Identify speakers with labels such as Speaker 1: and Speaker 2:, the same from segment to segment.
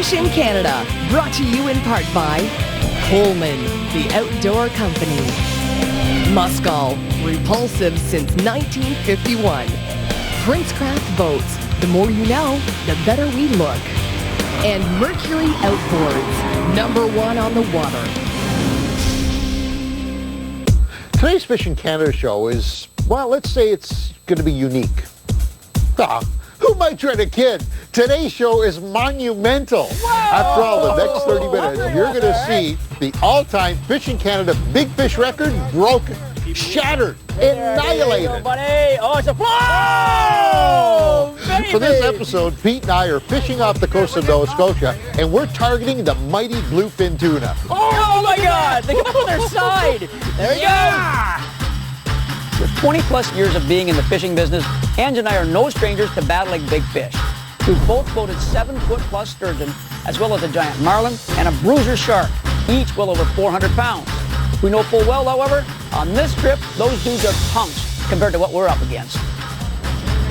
Speaker 1: Fishing Canada, brought to you in part by Coleman, the outdoor company. Muscal, repulsive since 1951. Princecraft Boats, the more you know, the better we look. And Mercury Outboards, #1 on the water.
Speaker 2: Today's Fishing Canada show is, well, let's say it's going to be unique. Who might try to kid? Today's show is monumental. Whoa! After all, the next 30 minutes, you're going to see the all-time Fishing Canada big fish record broken, shattered, annihilated.
Speaker 3: There you go, buddy. Oh, it's a flow!
Speaker 2: For this episode, Pete and I are fishing off the coast of Nova Scotia, and we're targeting the mighty bluefin tuna.
Speaker 3: Oh my God! They come up on their side. There you go. With 20 plus years of being in the fishing business, Ange and I are no strangers to battling big fish. We've both boated 7-foot plus sturgeon, as well as a giant marlin and a bruiser shark, each well over 400 pounds. We know full well, however, on this trip, those dudes are punks compared to what we're up against.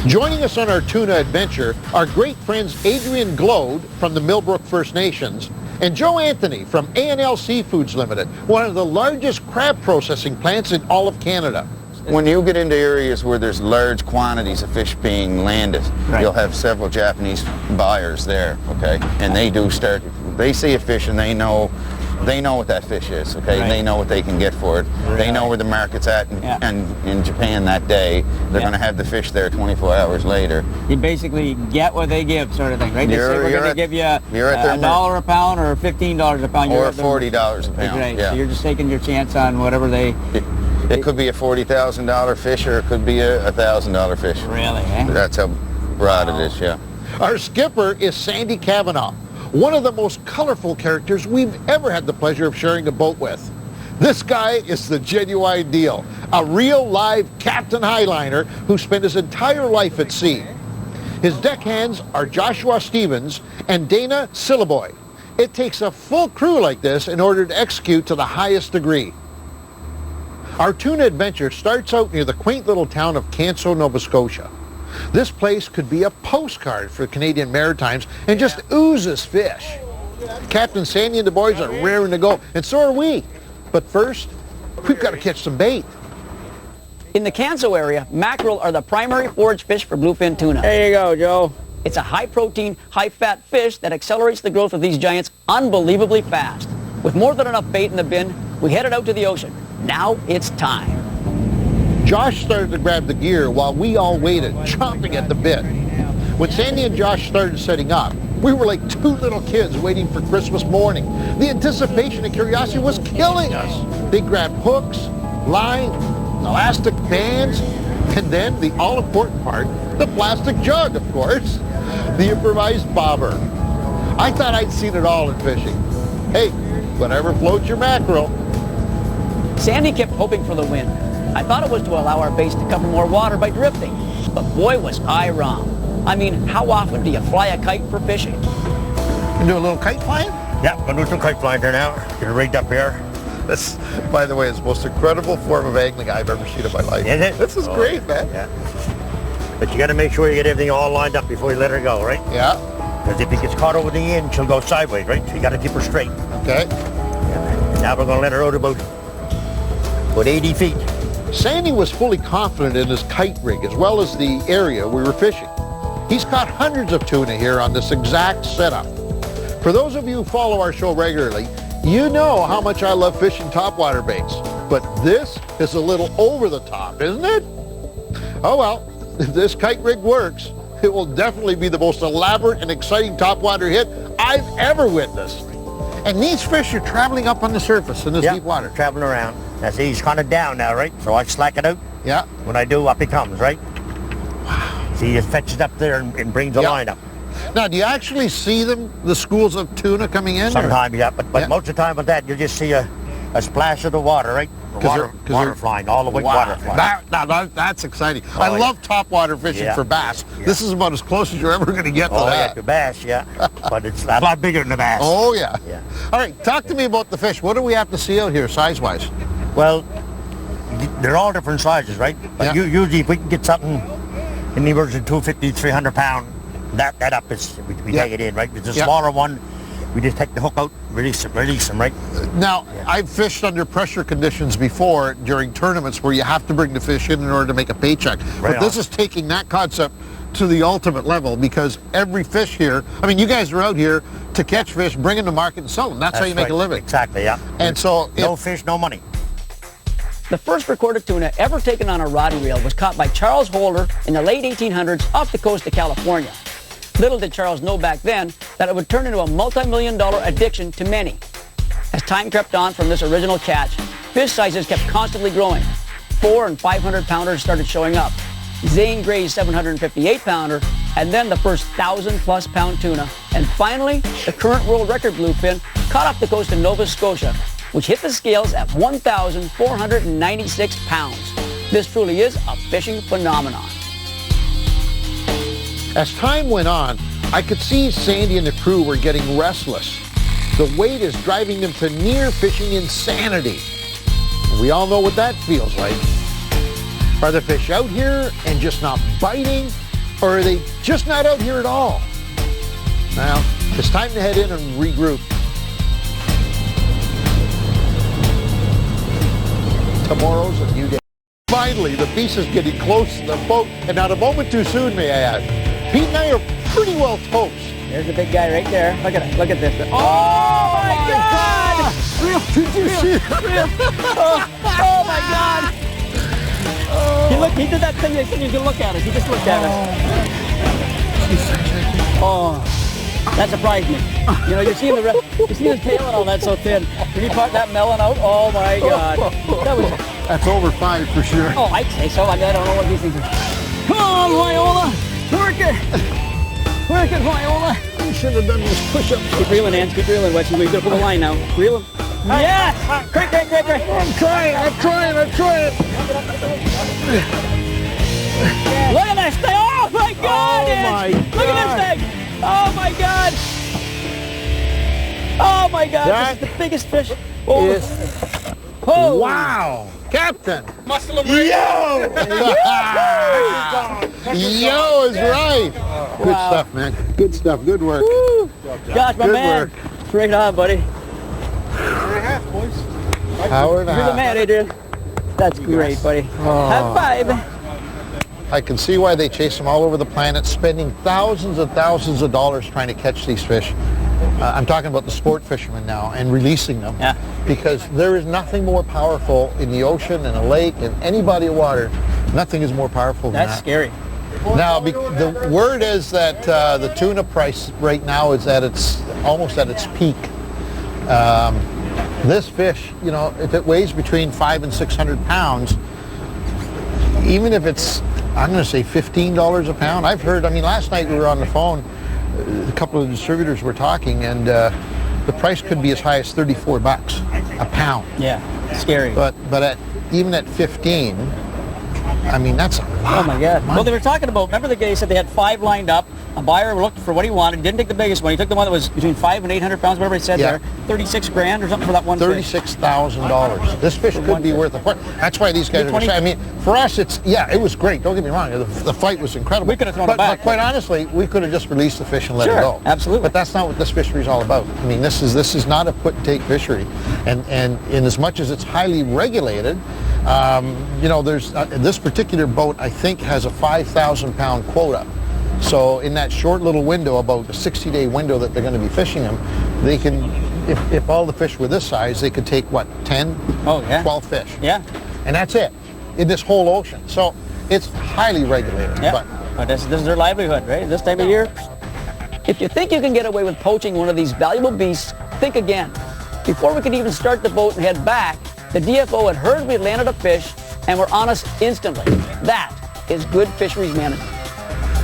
Speaker 2: Joining us on our tuna adventure are great friends Adrian Glode from the Millbrook First Nations and Joe Anthony from A&L Seafoods Limited, one of the largest crab processing plants in all of Canada.
Speaker 4: When you get into areas where there's large quantities of fish being landed, you'll have several Japanese buyers there, okay? And they see a fish and they know what that fish is, okay? They know what they can get for it. They know where the market's at, and in Japan that day, they're going to have the fish there 24 hours later.
Speaker 3: You basically get what they give, sort of thing, right? They say we're going to give you $1 a pound or $15 a pound.
Speaker 4: Or $40 a pound.
Speaker 3: Right. So you're just taking your chance on whatever they...
Speaker 4: It could be a $40,000 fish or it could be a $1,000 fish.
Speaker 3: Really, eh?
Speaker 4: That's how broad it is, yeah.
Speaker 2: Our skipper is Sandy Kavanaugh, one of the most colorful characters we've ever had the pleasure of sharing a boat with. This guy is the genuine deal, a real live Captain Highliner who spent his entire life at sea. His deckhands are Joshua Stevens and Dana Sillaboy. It takes a full crew like this in order to execute to the highest degree. Our tuna adventure starts out near the quaint little town of Canso, Nova Scotia. This place could be a postcard for Canadian Maritimes and just oozes fish. Captain Sandy and the boys are raring to go, and so are we. But first, we've got to catch some bait.
Speaker 3: In the Canso area, mackerel are the primary forage fish for bluefin tuna. There you go, Joe. It's a high-protein, high-fat fish that accelerates the growth of these giants unbelievably fast. With more than enough bait in the bin, we headed out to the ocean. Now it's time.
Speaker 2: Josh started to grab the gear while we all waited, chomping at the bit. When Sandy and Josh started setting up, we were like two little kids waiting for Christmas morning. The anticipation and curiosity was killing us. They grabbed hooks, line, elastic bands, and then the all-important part, the plastic jug, of course, the improvised bobber. I thought I'd seen it all in fishing. Hey, whatever floats your mackerel.
Speaker 3: Sandy kept hoping for the wind. I thought it was to allow our base to cover more water by drifting, but boy was I wrong. I mean, how often do you fly a kite for fishing?
Speaker 2: You do a little kite flying?
Speaker 5: Yeah, I'm going to do some kite flying here now. Get it rigged up here.
Speaker 2: This, by the way, is the most incredible form of angling I've ever seen in my life.
Speaker 5: Is it?
Speaker 2: This is great, man.
Speaker 5: Yeah. But you got to make sure you get everything all lined up before you let her go, right?
Speaker 2: Yeah.
Speaker 5: Because if it gets caught over the end, she'll go sideways, right? So you got to keep her straight.
Speaker 2: Okay.
Speaker 5: Yeah. Now we're going to let her out about 80 feet.
Speaker 2: Sandy was fully confident in his kite rig as well as the area we were fishing. He's caught hundreds of tuna here on this exact setup. For those of you who follow our show regularly, you know how much I love fishing topwater baits. But this is a little over the top, isn't it? Oh well, if this kite rig works, it will definitely be the most elaborate and exciting topwater hit I've ever witnessed. And these fish are traveling up on the surface in this deep water.
Speaker 5: Traveling around. Now see, he's kind of down now, right? So I slack it out.
Speaker 2: Yeah.
Speaker 5: When I do, up he comes, right? Wow. See, it fetches up there and brings the line up.
Speaker 2: Now, do you actually see the schools of tuna coming in?
Speaker 5: Sometimes, yeah. But most of the time with that, you just see a splash of the water, right? Water flying, all the way water flying.
Speaker 2: That's exciting. I love topwater fishing for bass. Yeah. This is about as close as you're ever going to get to that.
Speaker 5: Yeah, to bass, yeah. But it's a lot bigger than the bass.
Speaker 2: Oh, yeah. All right, talk to me about the fish. What do we have to see out here, size-wise?
Speaker 5: Well, they're all different sizes, right? But usually if we can get something anywhere from 250, 300 pound, that up is, we take it in, right? It's a smaller one, We just take the hook out, release them, right?
Speaker 2: Now, I've fished under pressure conditions before during tournaments where you have to bring the fish in order to make a paycheck. But this is taking that concept to the ultimate level, because every fish here, I mean, you guys are out here to catch fish, bring them to market and sell them. That's how you make a living.
Speaker 5: Exactly, yeah.
Speaker 2: And so...
Speaker 5: No fish, no money.
Speaker 3: The first recorded tuna ever taken on a roddy reel was caught by Charles Holder in the late 1800s off the coast of California. Little did Charles know back then that it would turn into a multi-million-dollar addiction to many. As time crept on from this original catch, fish sizes kept constantly growing. 400 and 500 pounders started showing up. Zane Gray's 758 pounder, and then the first 1,000+ pound tuna. And finally, the current world record bluefin caught off the coast of Nova Scotia, which hit the scales at 1,496 pounds. This truly is a fishing phenomenon.
Speaker 2: As time went on, I could see Sandy and the crew were getting restless. The weight is driving them to near fishing insanity. We all know what that feels like. Are the fish out here and just not biting, or are they just not out here at all? Now, it's time to head in and regroup. Tomorrow's a new day. Finally, the beast is getting close to the boat, and not a moment too soon, may I add. Pete and I are pretty well toast.
Speaker 3: There's the big guy right there. Look at this. Oh my God!
Speaker 2: Real, did you see that?
Speaker 3: Oh my God! He did that thing you can look at it. He just looked at it. Oh, that surprised me. You know, you see the tail and all that so thin. When you part that melon out, oh my God.
Speaker 2: That's over 5 for sure.
Speaker 3: Oh, I'd say so. I don't know what these things are. Come on, Viola. Work it, Viola.
Speaker 2: You should have done this push-up.
Speaker 3: Keep reeling, Ann. Keep reeling, Westy. We've got to pull the line now. Reel him. Yes! Quick.
Speaker 2: I'm trying.
Speaker 3: Look at this thing! Oh my God!
Speaker 2: Oh my
Speaker 3: Look at this thing! Oh my God! Oh my God! This is the biggest fish. Oh!
Speaker 2: Wow! Captain!
Speaker 6: Muscle of
Speaker 2: Yo! Yo is right. Good stuff, man. Good stuff. Good work.
Speaker 3: Woo. Gosh, my
Speaker 2: Good
Speaker 3: man.
Speaker 2: work.
Speaker 3: Bring it on, buddy.
Speaker 2: Hour and a
Speaker 3: You're the
Speaker 2: half.
Speaker 3: man, Adrian. That's great, buddy. High five.
Speaker 2: I can see why they chase them all over the planet, spending thousands and thousands of dollars trying to catch these fish. I'm talking about the sport fishermen now, and releasing them.
Speaker 3: Yeah.
Speaker 2: Because there is nothing more powerful in the ocean, in a lake, in any body of water. Nothing is more powerful than that.
Speaker 3: That's scary.
Speaker 2: Now, the word is that the tuna price right now is almost at its peak. This fish, you know, if it weighs between 500 and 600 pounds, even if it's, I'm going to say $15 a pound. I've heard, I mean, last night we were on the phone, a couple of distributors were talking, and the price could be as high as $34 a pound.
Speaker 3: Yeah, scary.
Speaker 2: But even at 15, I mean, that's a lot.
Speaker 3: Oh my God. Well, they were talking about, remember the guy said they had 5 lined up. A buyer looked for what he wanted, didn't take the biggest one. He took the one that was between 500 and 800 pounds, whatever he said there. 36 grand or something for that one fish.
Speaker 2: $36,000. This fish could be worth a part. That's why these guys are excited. I mean, for us, it was great. Don't get me wrong. The fight was incredible.
Speaker 3: We could have thrown it back.
Speaker 2: But quite honestly, we could have just released the fish and let it go.
Speaker 3: Absolutely.
Speaker 2: But that's not what this fishery is all about. I mean, this is not a put-and-take fishery. And in as much as it's highly regulated, you know, there's this particular boat, I think, has a 5,000 pound quota. So in that short little window, about a 60-day window that they're going to be fishing them, they can, if all the fish were this size, they could take, what, 10, 12 fish.
Speaker 3: Yeah.
Speaker 2: And that's it, in this whole ocean. So it's highly regulated.
Speaker 3: Yeah. But this is their livelihood, right? This time of year. If you think you can get away with poaching one of these valuable beasts, think again. Before we could even start the boat and head back, the DFO had heard we had landed a fish and were on us instantly. That is good fisheries management.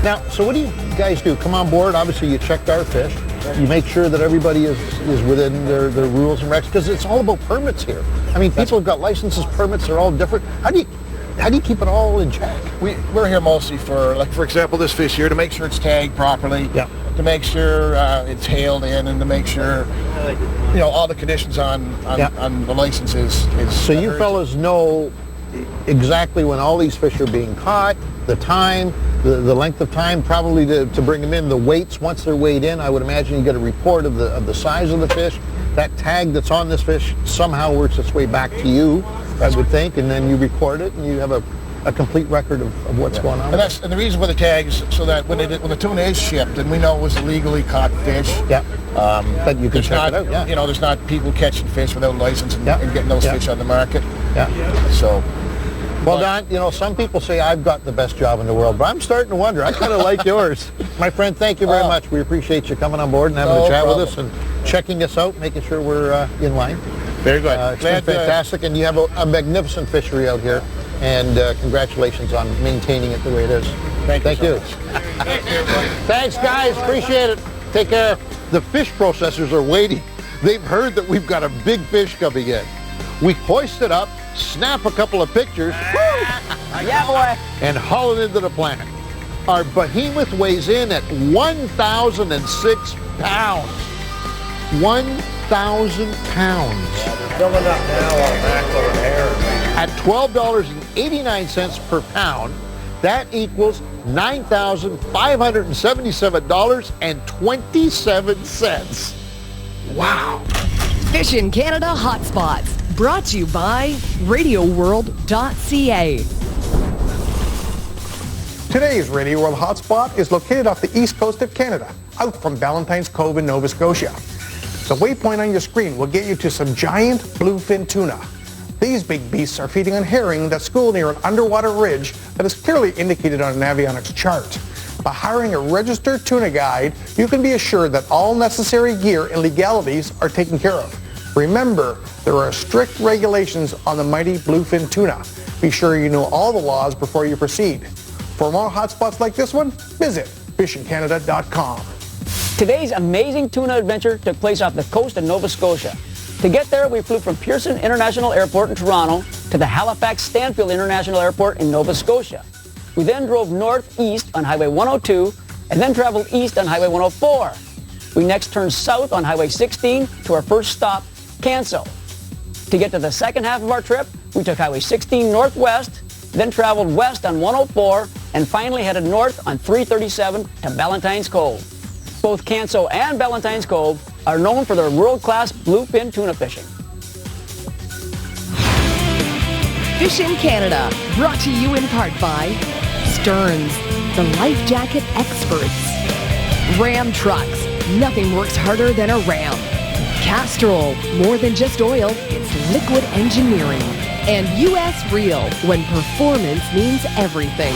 Speaker 2: Now, so what do you guys do? Come on board. Obviously, you checked our fish. You make sure that everybody is within their rules and regs, because it's all about permits here. I mean, people have got licenses, permits, they're all different. How do you keep it all in check?
Speaker 6: We're here mostly for, like, for example, this fish here, to make sure it's tagged properly, to make sure it's hailed in, and to make sure, you know, all the conditions on the license is
Speaker 2: So you fellas know exactly when all these fish are being caught, the time, the length of time probably to bring them in, the weights once they're weighed in. I would imagine you get a report of the size of the fish. That tag that's on this fish somehow works its way back to you, I would think, and then you record it and you have a complete record of what's going on.
Speaker 6: And the reason for the tags, so that when the tuna is shipped and we know it was illegally caught fish,
Speaker 2: that you can check it out. Yeah.
Speaker 6: You know, there's not people catching fish without license and getting those fish on the market.
Speaker 2: Yeah.
Speaker 6: So.
Speaker 2: Well, Don, you know, some people say I've got the best job in the world, but I'm starting to wonder. I kind of like yours. My friend, thank you very much. We appreciate you coming on board and having a chat with us and checking us out, making sure we're in line.
Speaker 6: Very good.
Speaker 2: It's been fantastic, and you have a magnificent fishery out here, and congratulations on maintaining it the way it is. Thank you. Thanks, guys. Appreciate it. Take care. The fish processors are waiting. They've heard that we've got a big fish coming in. We hoist it up, snap a couple of pictures,
Speaker 3: Yeah, boy.
Speaker 2: and haul it into the plant. Our behemoth weighs in at 1,006 pounds. 1,000 pounds.
Speaker 5: Filling up now on mackerel and herring.
Speaker 2: At $12.89 per pound, that equals $9,577.27. Wow.
Speaker 1: Fishing Canada Hotspots, brought to you by RadioWorld.ca.
Speaker 7: Today's Radio World Hotspot is located off the east coast of Canada, out from Valentine's Cove in Nova Scotia. The waypoint on your screen will get you to some giant bluefin tuna. These big beasts are feeding on herring that school near an underwater ridge that is clearly indicated on an avionics chart. By hiring a registered tuna guide, you can be assured that all necessary gear and legalities are taken care of. Remember, there are strict regulations on the mighty bluefin tuna. Be sure you know all the laws before you proceed. For more hotspots like this one, visit fishingcanada.com.
Speaker 3: Today's amazing tuna adventure took place off the coast of Nova Scotia. To get there, we flew from Pearson International Airport in Toronto to the Halifax Stanfield International Airport in Nova Scotia. We then drove northeast on Highway 102 and then traveled east on Highway 104. We next turned south on Highway 16 to our first stop, Canso. To get to the second half of our trip, we took Highway 16 northwest, then traveled west on 104, and finally headed north on 337 to Valentine's Cove. Both Canso and Valentine's Cove are known for their world-class bluefin tuna fishing.
Speaker 1: Fishing Canada, brought to you in part by Stearns, the life jacket experts. Ram Trucks, nothing works harder than a Ram. Castrol, more than just oil, it's liquid engineering. And US Reel, when performance means everything.